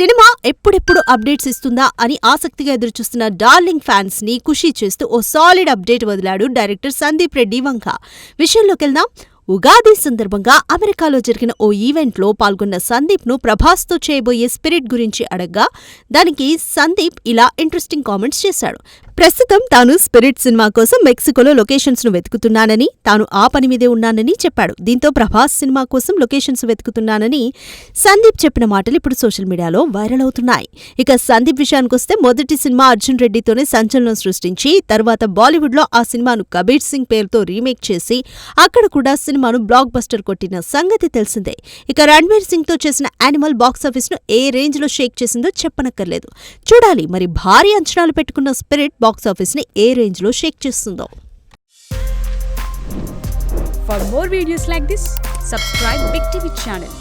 Cinema ఎప్పుడెప్పుడు updates ఇస్తుందా అని ఆసక్తిగా ఎదురుచూస్తున్న డార్లింగ్ ఫ్యాన్స్ ని ఖుషీ చేస్తూ ఓ సాలిడ్ అప్డేట్ వదిలాడు డైరెక్టర్ సందీప్ రెడ్డి వంక. విషయంలోకెళ్దాం. ఉగాది సందర్భంగా అమెరికాలో జరిగిన ఓ ఈవెంట్లో పాల్గొన్న సందీప్ ను ప్రభాస్ తో చేయబోయే స్పిరిట్ గురించి అడగ్గా దానికి సందీప్ ఇలా ఇంట్రెస్టింగ్ కామెంట్స్ చేశాడు. ప్రస్తుతం తాను స్పిరిట్ సినిమా కోసం మెక్సికోలో లొకేషన్స్ ను వెతుకుతున్నానని, తాను ఆ పని మీదే ఉన్నానని చెప్పాడు. దీంతో ప్రభాస్ సినిమా కోసం లొకేషన్స్ వెతుకుతున్నానని సందీప్ చెప్పిన మాటలు ఇప్పుడు సోషల్ మీడియాలో వైరల్ అవుతున్నాయి. ఇక సందీప్ విషయానికొస్తే మొదటి సినిమా అర్జున్ రెడ్డితోనే సంచలనం సృష్టించి తర్వాత బాలీవుడ్ లో ఆ సినిమాను కబీర్ సింగ్ పేరుతో రీమేక్ చేసి అక్కడ కూడా సినిమాను బ్లాక్ బస్టర్ కొట్టిన సంగతి తెలిసిందే. ఇక రణ్వీర్ సింగ్ తో చేసిన యానిమల్ బాక్సాఫీస్ ను ఏ రేంజ్ లో షేక్ చేసిందో చెప్పనక్కర్లేదు. చూడాలి మరి భారీ అంచనాలు పెట్టుకున్న స్పిరిట్ బాక్సాఫీస్ ని ఏ రేంజ్ లో షేక్ చేస్తుందో. For more videos like this, subscribe Big TV channel.